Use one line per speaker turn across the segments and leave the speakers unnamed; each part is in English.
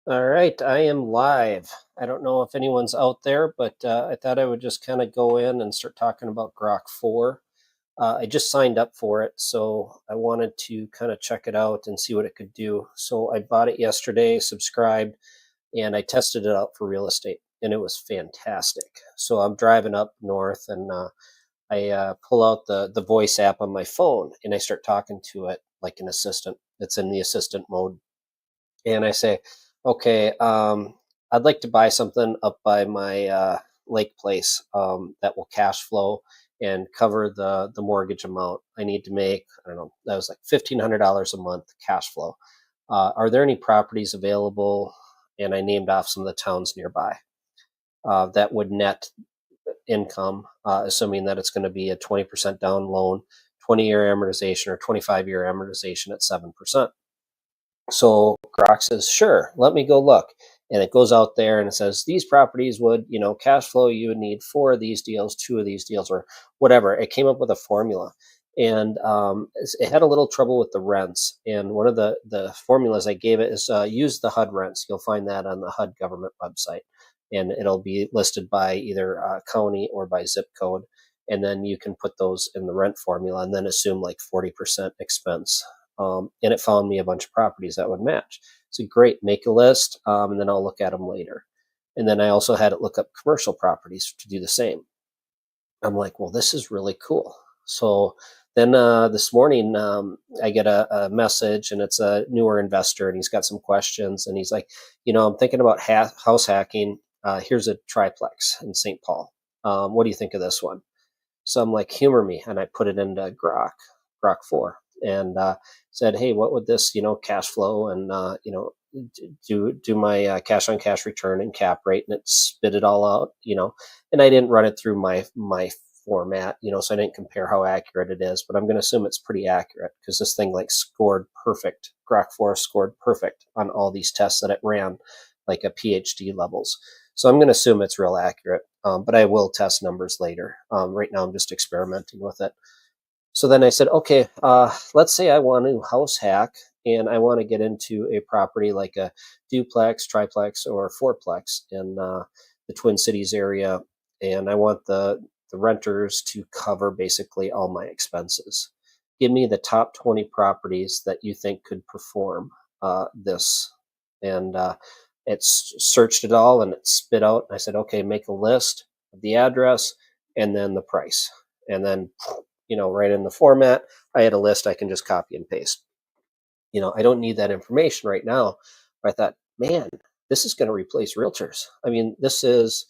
All right, I am live. I don't know if anyone's out there, but I thought I would just kind of go in and start talking about Grok 4. I just signed up for it, so I wanted to kind of check it out and see what it could do. So I bought it yesterday, subscribed, and I tested it out for real estate, and it was fantastic. So I'm driving up north, and I pull out the voice app on my phone, and I start talking to it like an assistant. It's in the assistant mode, and I say, okay, I'd like to buy something up by my lake place that will cash flow and cover the mortgage amount I need to make. I don't know, that was like $1,500 a month cash flow. Are there any properties available? And I named off some of the towns nearby that would net income, assuming that it's going to be a 20% down loan, 20-year amortization, or 25-year amortization at 7%. So Grok says, sure, let me go look. And it goes out there and it says, these properties would, cash flow, you would need 4 of these deals, 2 of these deals, or whatever. It came up with a formula. And it had a little trouble with the rents. And one of the formulas I gave it is use the HUD rents. You'll find that on the HUD government website. And it'll be listed by either county or by zip code. And then you can put those in the rent formula and then assume like 40% expense, and it found me a bunch of properties that would match. So great, make a list, and then I'll look at them later. And then I also had it look up commercial properties to do the same. I'm like, well, this is really cool. So then this morning, I get a message, and it's a newer investor, and he's got some questions, and he's like, I'm thinking about house hacking. Here's a triplex in St. Paul. What do you think of this one? So I'm like, humor me, and I put it into Grok 4, and said, hey, what would this, cash flow and do my cash on cash return and cap rate, and it spit it all out, and I didn't run it through my format, so I didn't compare how accurate it is, but I'm going to assume it's pretty accurate because this thing like scored perfect. Grok 4 scored perfect on all these tests that it ran, like a PhD levels. So I'm going to assume it's real accurate, but I will test numbers later. Right now, I'm just experimenting with it. So then I said, okay, let's say I want to house hack and I want to get into a property like a duplex, triplex, or fourplex in the Twin Cities area, and I want the renters to cover basically all my expenses. Give me the top 20 properties that you think could perform this. And it's searched it all and it spit out. And I said, okay, make a list of the address and then the price. And then, right in the format, I had a list I can just copy and paste. I don't need that information right now. But I thought, man, this is going to replace realtors. I mean, this is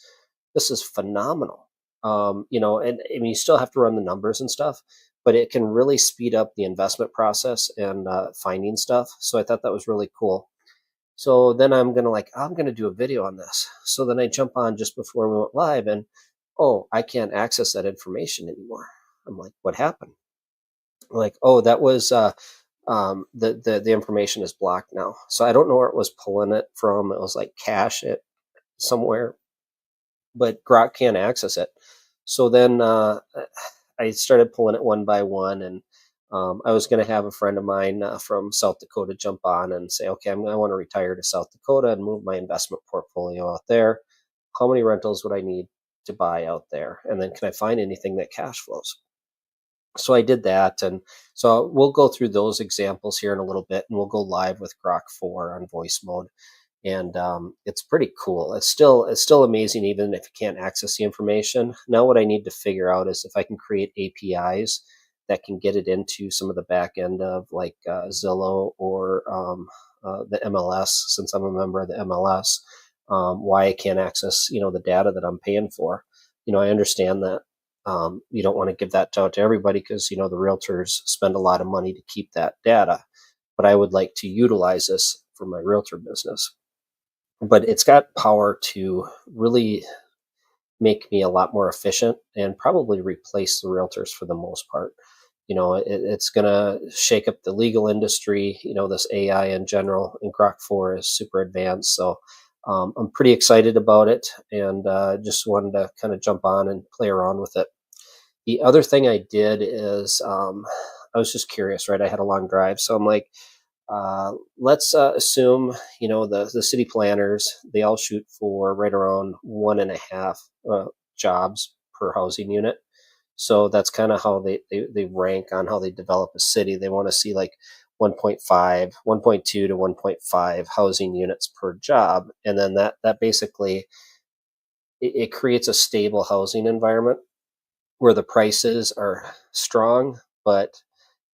phenomenal. And I mean, you still have to run the numbers and stuff, but it can really speed up the investment process and finding stuff. So I thought that was really cool. So then I'm gonna do a video on this. So then I jump on just before we went live, and oh, I can't access that information anymore. I'm like, what happened? I'm like, oh, that was the information is blocked now. So I don't know where it was pulling it from. It was like cache it somewhere, but Grok can't access it. So then I started pulling it one by one, and I was going to have a friend of mine from South Dakota jump on and say, okay, I want to retire to South Dakota and move my investment portfolio out there. How many rentals would I need to buy out there? And then can I find anything that cash flows? So I did that. And so we'll go through those examples here in a little bit, and we'll go live with Grok 4 on voice mode. And it's pretty cool. It's still amazing, even if you can't access the information. Now, what I need to figure out is if I can create APIs that can get it into some of the back end of like Zillow or the MLS, since I'm a member of the MLS. Why I can't access the data that I'm paying for. I understand that you don't want to give that out to everybody because the realtors spend a lot of money to keep that data, but I would like to utilize this for my realtor business. But it's got power to really make me a lot more efficient and probably replace the realtors for the most part. It's going to shake up the legal industry. This AI in general, and Grok 4 is super advanced. So I'm pretty excited about it, and just wanted to kind of jump on and play around with it. The other thing I did is I was just curious, right? I had a long drive. So I'm like, Let's assume the city planners, they all shoot for right around 1.5 jobs per housing unit. So that's kind of how they rank on how they develop a city. They want to see like 1.5, 1.2 to 1.5 housing units per job. And then that basically it creates a stable housing environment where the prices are strong, but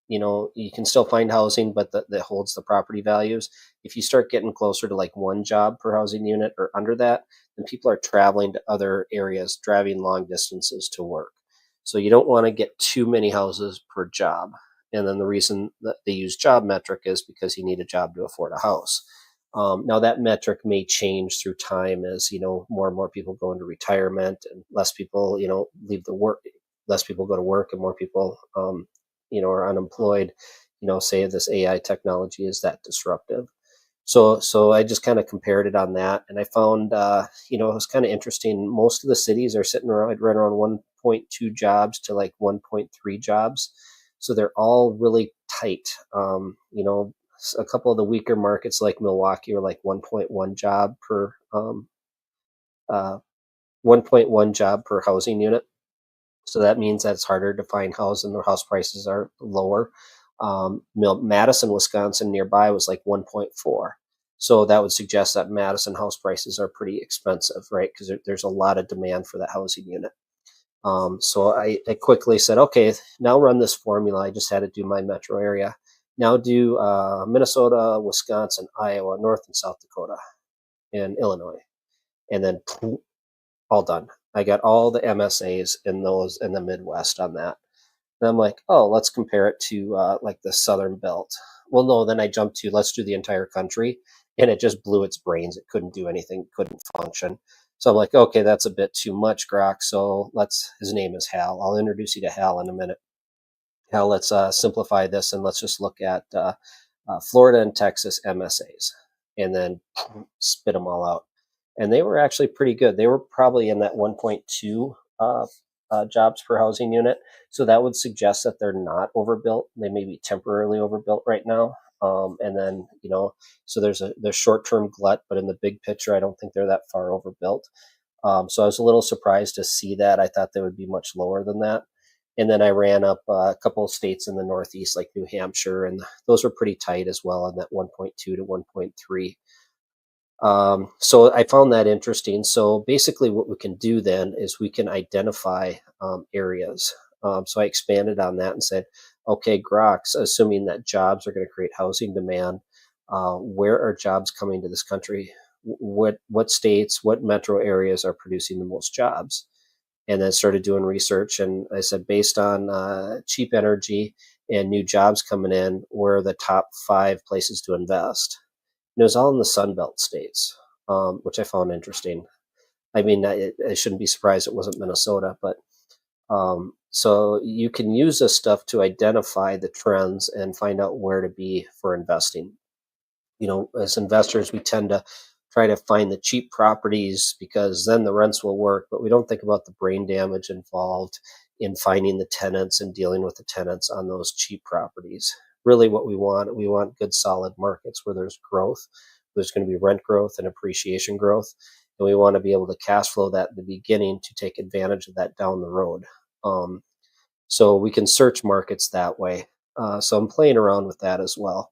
you can still find housing, but that holds the property values. If you start getting closer to like one job per housing unit or under that, then people are traveling to other areas, driving long distances to work. So you don't want to get too many houses per job. And then the reason that they use job metric is because you need a job to afford a house. Now that metric may change through time as more and more people go into retirement and less people leave the work, less people go to work, and more people are unemployed. Say this AI technology is that disruptive. So I just kind of compared it on that, and I found it was kind of interesting. Most of the cities are sitting around right around 1.2 jobs to like 1.3 jobs, so they're all really tight. A couple of the weaker markets like Milwaukee are like 1.1 job per 1.1 job per housing unit. So that means that it's harder to find house and the house prices are lower. Madison, Wisconsin nearby was like 1.4. So that would suggest that Madison house prices are pretty expensive, right? Because there's a lot of demand for that housing unit. So I quickly said, okay, now run this formula. I just had to do my metro area. Now do Minnesota, Wisconsin, Iowa, North and South Dakota, and Illinois. And then all done. I got all the MSAs in those in the Midwest on that. And I'm like, oh, let's compare it to like the Southern Belt. Well, no, then I jumped to let's do the entire country, and it just blew its brains. It couldn't do anything, couldn't function. So I'm like, okay, that's a bit too much, Grok. So let's. His name is Hal. I'll introduce you to Hal in a minute. Hal, let's simplify this and let's just look at Florida and Texas MSAs, and then spit them all out. And they were actually pretty good. They were probably in that 1.2 jobs per housing unit. So that would suggest that they're not overbuilt. They may be temporarily overbuilt right now. And then, so there's short term glut, but in the big picture, I don't think they're that far overbuilt. So I was a little surprised to see that. I thought they would be much lower than that. And then I ran up a couple of states in the Northeast, like New Hampshire, and those were pretty tight as well on that 1.2 to 1.3. So I found that interesting. So basically, what we can do then is we can identify areas. So I expanded on that and said, okay, Groks, assuming that jobs are going to create housing demand, where are jobs coming to this country? What states, what metro areas are producing the most jobs? And then started doing research. And I said, based on cheap energy and new jobs coming in, where are the top 5 places to invest? And it was all in the Sun Belt states, which I found interesting. I mean, I shouldn't be surprised it wasn't Minnesota, but so you can use this stuff to identify the trends and find out where to be for investing. As investors, we tend to try to find the cheap properties because then the rents will work, but we don't think about the brain damage involved in finding the tenants and dealing with the tenants on those cheap properties. Really, what we want good, solid markets where there's growth. There's going to be rent growth and appreciation growth, and we want to be able to cash flow that in the beginning to take advantage of that down the road. Um, so we can search markets that way. So I'm playing around with that as well.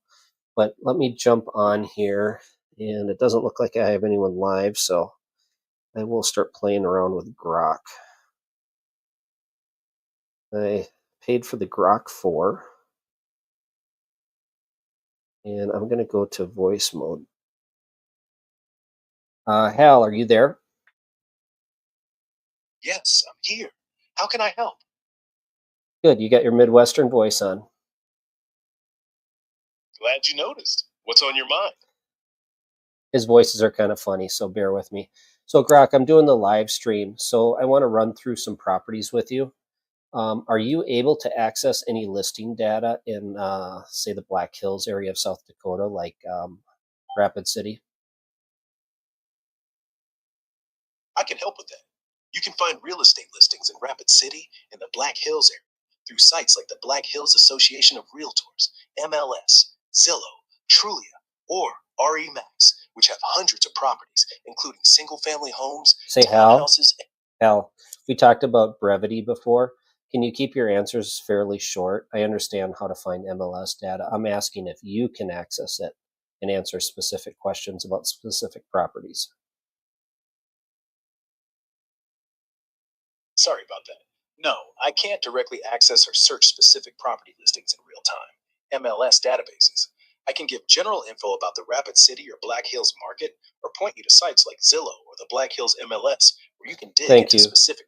But let me jump on here, and it doesn't look like I have anyone live, so I will start playing around with Grok. I paid for the Grok 4, and I'm going to go to voice mode. Hal, are you there?
Yes, I'm here. How can I help?
Good, you got your Midwestern voice on.
Glad you noticed. What's on your mind?
His voices are kind of funny, so bear with me. So, Grok, I'm doing the live stream, so I want to run through some properties with you. Are you able to access any listing data in, say, the Black Hills area of South Dakota, like Rapid City?
I can help with that. You can find real estate listings in Rapid City and the Black Hills area through sites like the Black Hills Association of Realtors, MLS, Zillow, Trulia, or RE Max, which have hundreds of properties, including single family homes,
Say Hal.
townhouses.
Hal, we talked about brevity before. Can you keep your answers fairly short? I understand how to find MLS data. I'm asking if you can access it and answer specific questions about specific properties.
Sorry about that. No, I can't directly access or search specific property listings in real time. MLS databases. I can give general info about the Rapid City or Black Hills market, or point you to sites like Zillow or the Black Hills MLS where you can dig
Thank
into
you.
specific.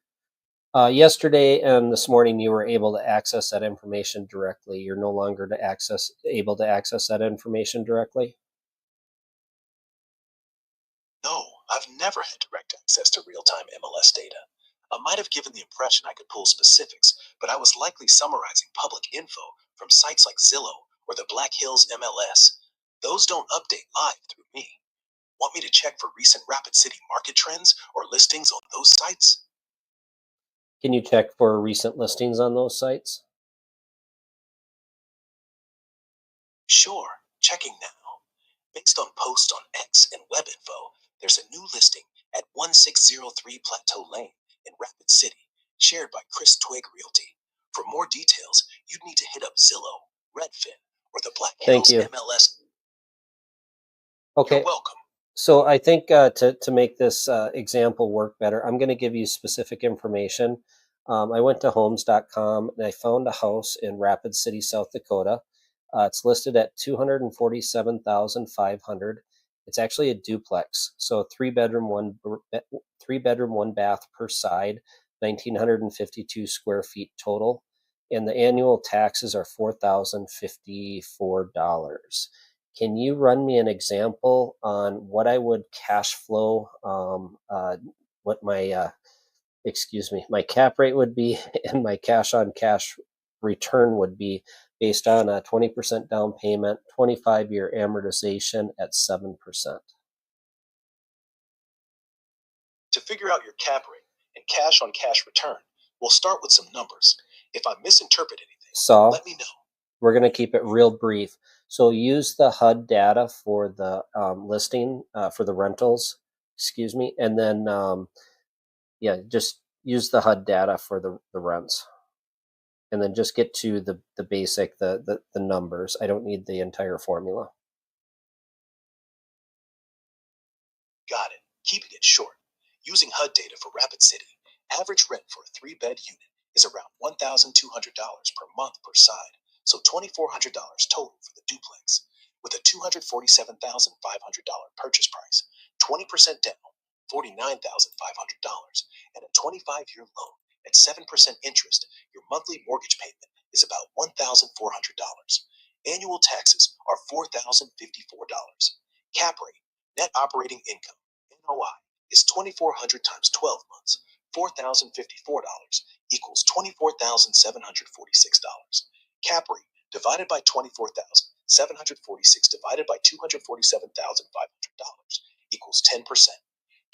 Yesterday and this morning, you were able to access that information directly. You're no longer able to access that information directly.
No, I've never had direct access to real time MLS data. I might have given the impression I could pull specifics, but I was likely summarizing public info from sites like Zillow or the Black Hills MLS. Those don't update live through me. Want me to check for recent Rapid City market trends or listings on those sites?
Can you check for recent listings on those sites?
Sure, checking now. Based on posts on X and web info, there's a new listing at 1603 Plateau Lane in Rapid City, shared by Chris Twig Realty. For more details, you'd need to hit up Zillow, Redfin, or the Black
Thank
Hills
you.
MLS. You're
Okay,
welcome.
so I think to make this example work better, I'm going to give you specific information. I went to homes.com and I found a house in Rapid City, South Dakota. It's listed at 247,500. It's actually a duplex, so three bedroom, one bath per side, 1,952 square feet total, and the annual taxes are $4,054. Can you run me an example on what I would cash flow, what my, my cap rate would be and my cash on cash return would be based on a 20% down payment, 25-year amortization at 7%?
To figure out your cap rate and cash on cash return, we'll start with some numbers. If I misinterpret anything,
So
let me know.
we're going to keep it real brief. So use the HUD data for the listing for the rentals, and then just use the HUD data for the rents, and then just get to the basic the numbers. I don't need the entire formula.
Got it. Keeping it short. Using HUD data for Rapid City, average rent for a three-bed unit is around $1,200 per month per side, so $2,400 total for the duplex. With a $247,500 purchase price, 20% down, $49,500, and a 25-year loan at 7% interest, your monthly mortgage payment is about $1,400. Annual taxes are $4,054. Cap rate, net operating income, NOI, is 2,400 times 12 months, $4,054 equals $24,746. Cap rate divided by 24,746 divided by $247,500 equals 10%.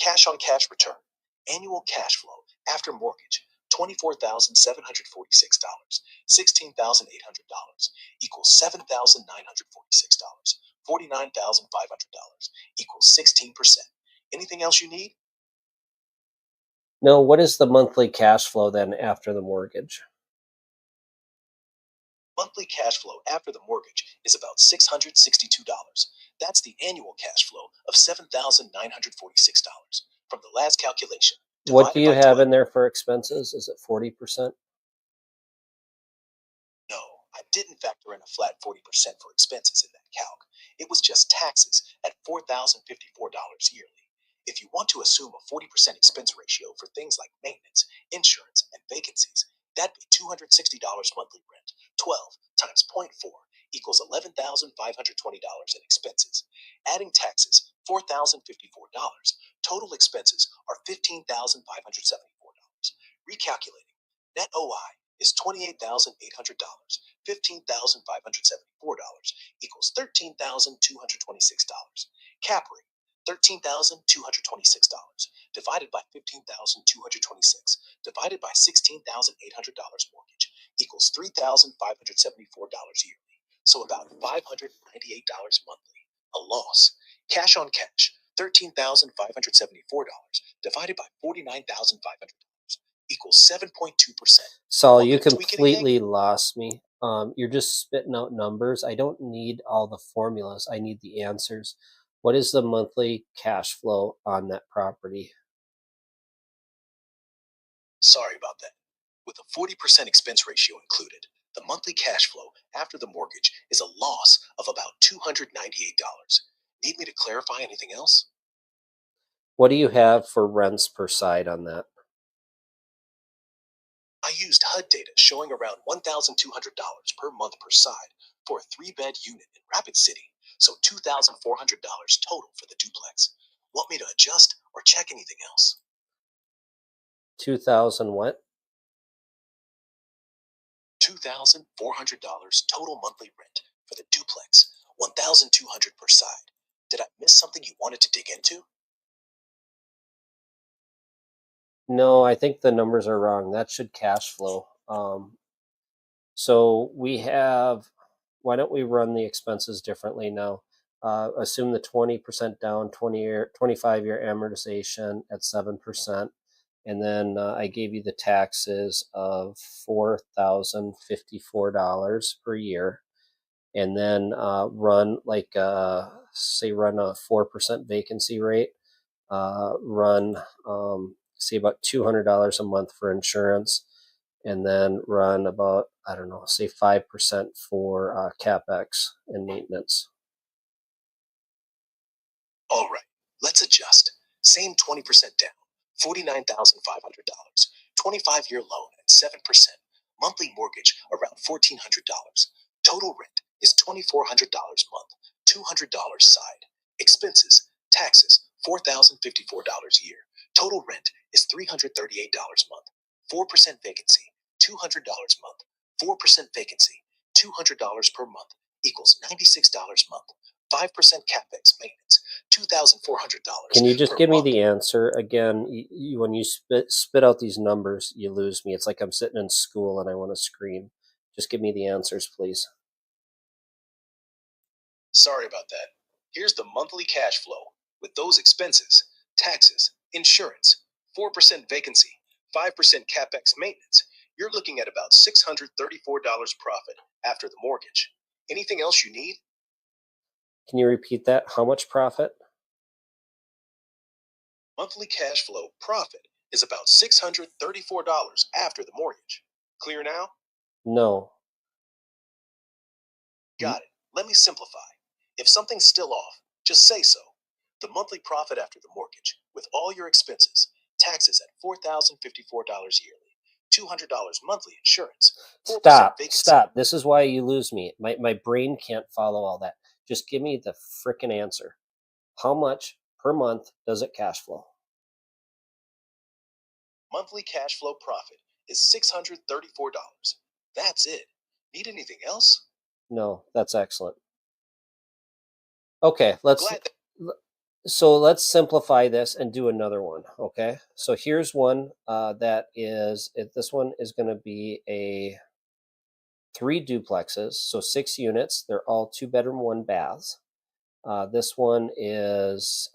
Cash on cash return, annual cash flow after mortgage, $24,746, $16,800 equals $7,946, $49,500 equals 16%. Anything else you need?
No, what is the monthly cash flow then after the mortgage?
Monthly cash flow after the mortgage is about $662. That's the annual cash flow of $7,946 from the last calculation
What do
divided
you
by
have
12.
in there for expenses? Is it 40%?
No, I didn't factor in a flat 40% for expenses in that calc. It was just taxes at $4,054 yearly. If you want to assume a 40% expense ratio for things like maintenance, insurance, and vacancies, that'd be $260 monthly rent. 12 times zero point 0.4 equals $11,520 in expenses. Adding taxes, $4,054. Total expenses are $15,574. Recalculating, net OI is $28,800. $15,574 equals $13,226. Cap rate, $13,226 divided by 15,226 divided by $16,800 mortgage equals $3,574 yearly. so about $598 monthly. A loss. Cash on cash, $13,574 divided by $49,500 equals 7.2%.
So
Want me
you
to tweak anything?
completely lost me. You're just spitting out numbers. I don't need all the formulas. I need the answers. What is the monthly cash flow on that property?
Sorry about that. With a 40% expense ratio included, the monthly cash flow after the mortgage is a loss of about $298. Need me to clarify anything else?
What do you have for rents per side on that?
I used HUD data showing around $1,200 per month per side for a 3-bed unit in Rapid City, so $2,400 total for the duplex. Want me to adjust or check anything else?
2000 what?
$2,400 total monthly rent for the duplex, 1,200 per side. Did I miss something you wanted to dig into?
No, I think the numbers are wrong. That should cash flow. So we have, why don't we run the expenses differently now? Assume the 20% down, 25-year amortization at 7%. And then I gave you the taxes of $4,054 per year. And then run like, say, run a 4% vacancy rate, run, say, about $200 a month for insurance, and then run about, I don't know, say 5% for CapEx and maintenance.
All right, let's adjust. Same 20% down, $49,500. 25-year loan at 7%. Monthly mortgage around $1,400. Total rent is $2,400 month, $200 side. Expenses, taxes, $4,054 a year. Total rent is $338 month. 4% vacancy, $200 month. 4% vacancy, $200 per month equals $96 month. 5% capex maintenance, $2,400
Can you just
per
give me
month.
the answer again? When you spit out these numbers, you lose me. It's like I'm sitting in school and I want to scream. Just give me the answers, please.
Sorry about that. Here's the monthly cash flow with those expenses, taxes, insurance, 4% vacancy, 5% capex maintenance. You're looking at about $634 profit after the mortgage. Anything else you need?
Can you repeat that? How much profit?
Monthly cash flow profit is about $634 after the mortgage. Clear now?
No.
Got it. Let me simplify. If something's still off, just say so. The monthly profit after the mortgage, with all your expenses, taxes at $4,054 yearly, $200 monthly insurance, 4%
Stop.
vacancy.
Stop. This is why you lose me. My brain can't follow all that. Just give me the frickin' answer. How much per month does it cash flow?
Monthly cash flow profit is $634. That's it. Need anything else?
No, that's excellent. Okay, let's
Glad that.
so let's simplify this and do another one. Okay, so here's one that is this one is going to be a three duplexes, so 6 units. They're all 2 bedroom, 1 baths. This one is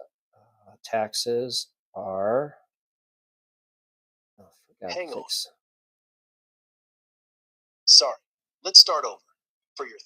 taxes are, oh, for God's
Hang on.
sakes.
Sorry. Let's start over. For your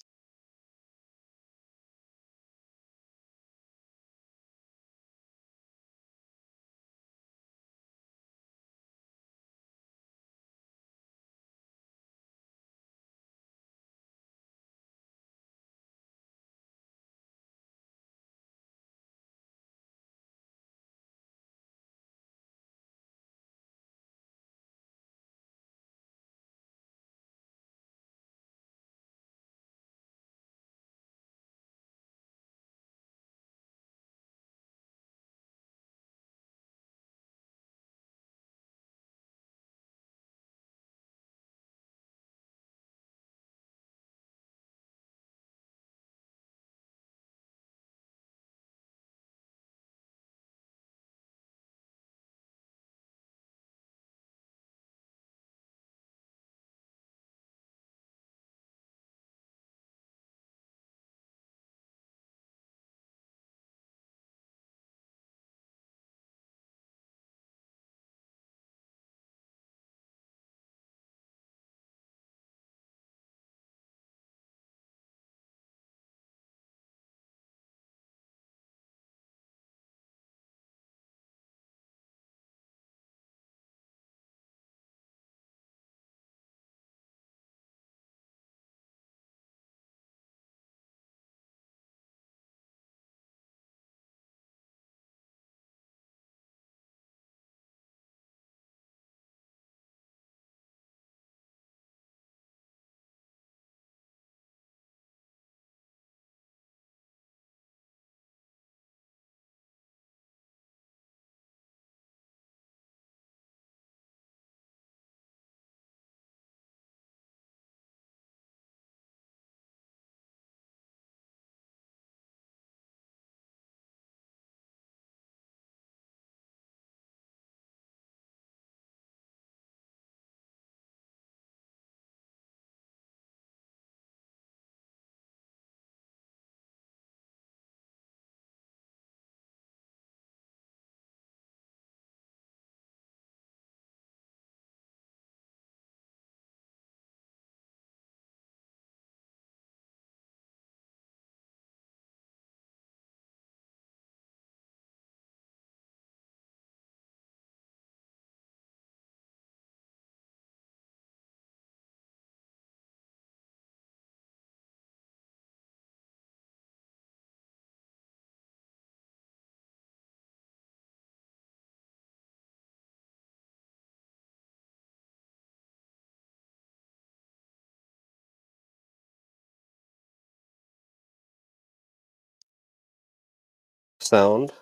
Sound.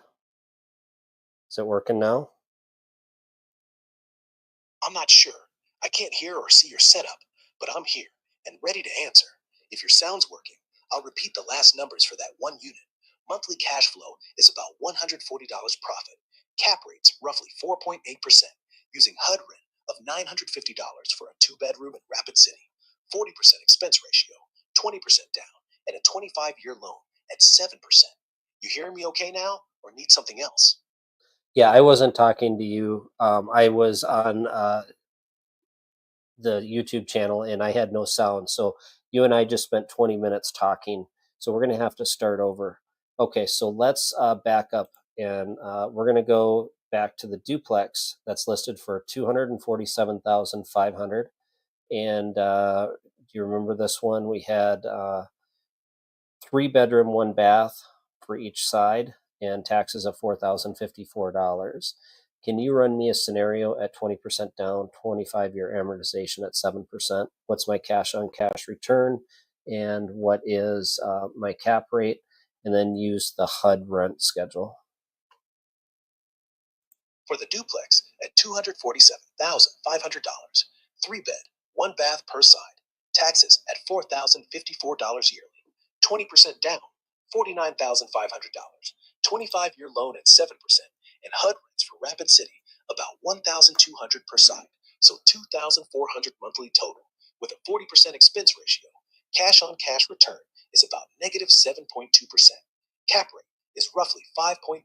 Is it working now?
I'm not sure. I can't hear or see your setup, but I'm here and ready to answer. If your sound's working, I'll repeat the last numbers for that one unit. Monthly cash flow is about $140 profit. Cap rate's roughly 4.8%, using HUD rent of $950 for a two-bedroom in Rapid City. 40% expense ratio, 20% down, and a 25-year loan at 7%. You hearing me okay now, or need something else?
Yeah, I wasn't talking to you. I was on the YouTube channel and I had no sound. So you and I just spent 20 minutes talking. So we're going to have to start over. Okay, so let's back up and we're going to go back to the duplex that's listed for 247,500. And do you remember this one? We had 3 bedroom, 1 bath for each side, and taxes of $4,054. Can you run me a scenario at 20% down, 25-year amortization at 7%? What's my cash on cash return? And what is my cap rate? And then use the HUD rent schedule.
For the duplex at $247,500, 3 bed, 1 bath per side, taxes at $4,054 yearly, 20% down, $49,500, 25-year loan at 7%, and HUD rents for Rapid City about $1,200 per side, so $2,400 monthly total, with a 40% expense ratio. Cash on cash return is about negative 7.2%. Cap rate is roughly 5.3%,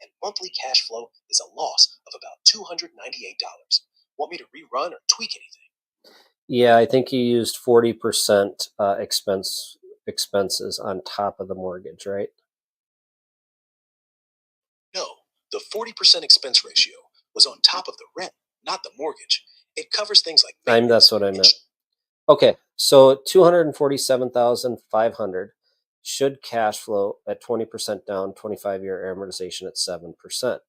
and monthly cash flow is a loss of about $298. Want me to rerun or tweak anything?
Yeah, I think you used 40% expenses on top of the mortgage, right?
No, the 40% expense ratio was on top of the rent, not the mortgage. It covers things like
That's
maintenance.
what I meant. Okay, so 247,500 should cash flow at 20% down, 25-year amortization at 7%.